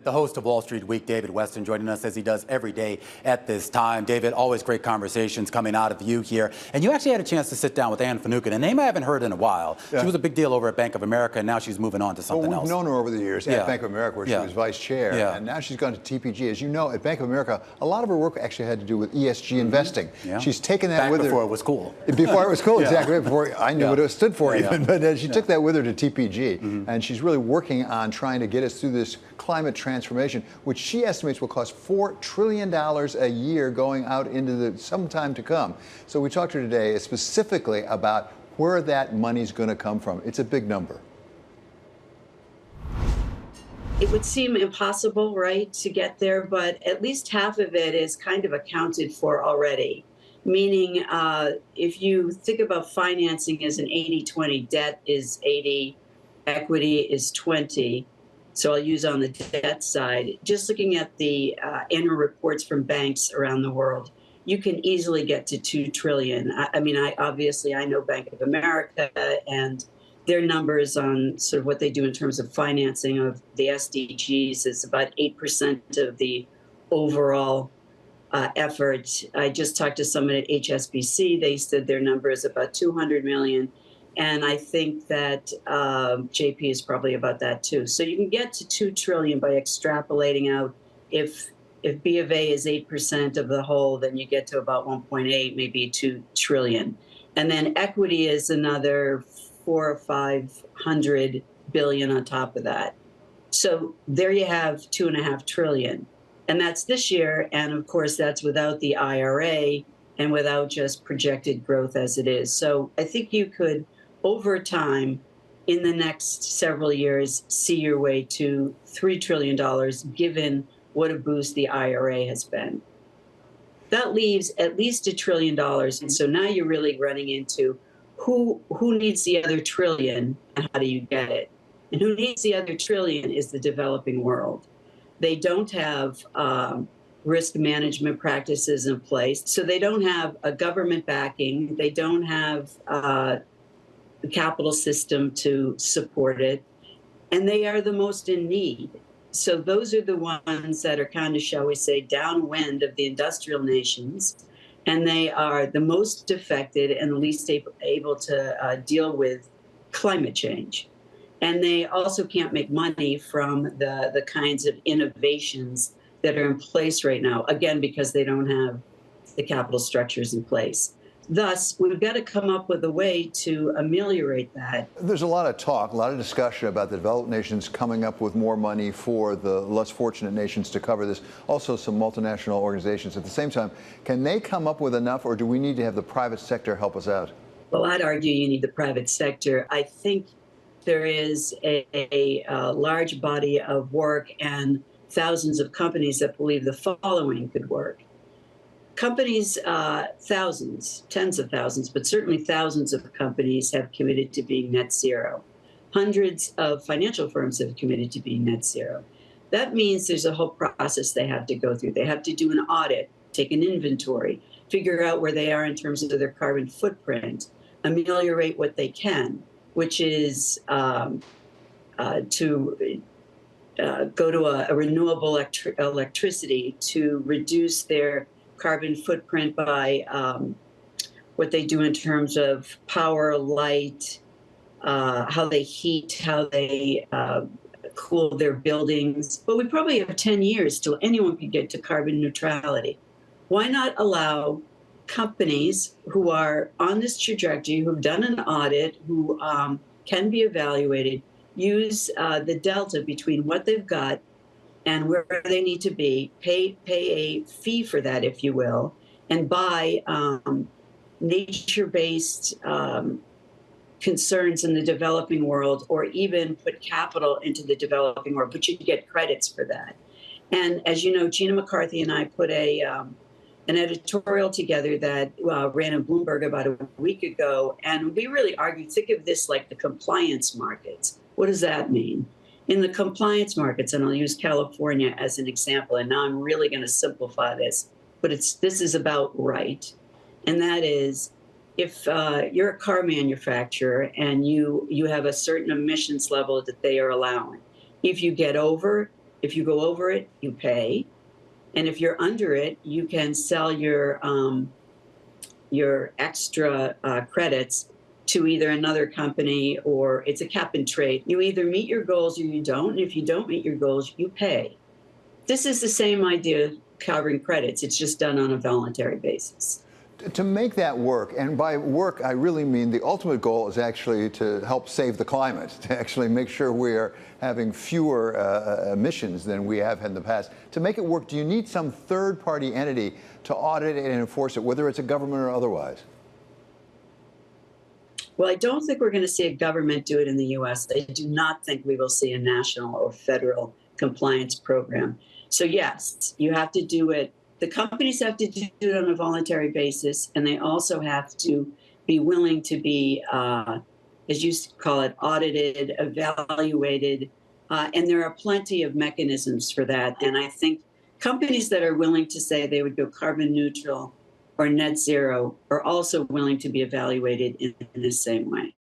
The host of Wall Street Week, David Westin, joining us as he does every day at this time. David, always great conversations coming out of you here. And you actually had a chance to sit down with Finucane, a name I haven't heard in a while. Yeah. She was a big deal over at Bank of America, and now she's moving on to something else. We've known her over the years at Bank of America, where she was vice chair, and now she's gone to TPG. As you know, at Bank of America, a lot of her work actually had to do with ESG investing. Yeah. She's taken that with her. Before it was cool. Before it was cool, exactly. Before I knew what it stood for even. But she took that with her to TPG, and she's really working on trying to get us through this climate transformation, which she estimates will cost $4 trillion a year going out into the some time to come. So we talked to her today specifically about where that money's going to come from. It's a big number. It would seem impossible, right, to get there, but at least half of it is kind of accounted for already. Meaning, if you think about financing as an 80-20, debt is 80, equity is 20. So I'll use on the debt side. Just looking at the annual reports from banks around the world, you can easily get to $2 trillion. I mean, I know Bank of America and their numbers on sort of what they do in terms of financing of the SDGs is about 8% of the overall effort. I just talked to someone at HSBC. They said their number is about 200 million. And I think that JP is probably about that too. So you can get to $2 trillion by extrapolating out. If B of A is 8% of the whole, then you get to about 1.8, maybe 2 trillion. And then equity is another 400 or 500 billion on top of that. So there you have $2.5 trillion. And that's this year. And of course, that's without the IRA and without just projected growth as it is. So I think you could, over time, in the next several years, see your way to $3 trillion, given what a boost the IRA has been. That leaves at least $1 trillion. And so now you're really running into who needs the other trillion and how do you get it? And who needs the other trillion is the developing world. They don't have risk management practices in place. So they don't have a government backing. They don't have the capital system to support it, and they are the most in need. So those are the ones that are kind of, shall we say, downwind of the industrial nations, and they are the most affected and the least able to deal with climate change. And they also can't make money from the kinds of innovations that are in place right now, again, because they don't have the capital structures in place. Thus, we've got to come up with a way to ameliorate that. There's a lot of talk, a lot of discussion about the developed nations coming up with more money for the less fortunate nations to cover this. Also, some multinational organizations. At the same time, can they come up with enough, or do we need to have the private sector help us out? Well, I'd argue you need the private sector. I think there is a large body of work and thousands of companies that believe the following could work. Companies, thousands, tens of thousands, but certainly thousands of companies have committed to being net zero. Hundreds of financial firms have committed to being net zero. That means there's a whole process they have to go through. They have to do an audit, take an inventory, figure out where they are in terms of their carbon footprint, ameliorate what they can, which is to go to a renewable electricity, to reduce their carbon footprint by what they do in terms of power, light, how they heat, how they cool their buildings. But we probably have 10 years till anyone can get to carbon neutrality. Why not allow companies who are on this trajectory, who've done an audit, who can be evaluated, use the delta between what they've got and where they need to be, pay a fee for that, if you will, and buy nature-based concerns in the developing world, or even put capital into the developing world, but you get credits for that. And as you know, Gina McCarthy and I put an editorial together that ran in Bloomberg about a week ago, and we really argued, think of this like the compliance markets. What does that mean? In the compliance markets, and I'll use California as an example, and now I'm really going to simplify this, but this is about right. And that is, if you're a car manufacturer and you have a certain emissions level that they are allowing, if you get over, If you go over it, you pay. And if you're under it, you can sell your extra credits to either another company, or it's a cap and trade. You either meet your goals or you don't. And if you don't meet your goals, you pay. This is the same idea of covering credits. It's just done on a voluntary basis. To make that work, and by work I really mean the ultimate goal is actually to help save the climate, to actually make sure we are having fewer emissions than we have had in the past. To make it work, do you need some third-party entity to audit it and enforce it, whether it's a government or otherwise? Well, I don't think we're going to see a government do it in the U.S. I do not think we will see a national or federal compliance program. So yes, you have to do it. The companies have to do it on a voluntary basis, and they also have to be willing to be, as you call it, audited, evaluated, and there are plenty of mechanisms for that. And I think companies that are willing to say they would go carbon neutral or net zero are also willing to be evaluated in the same way.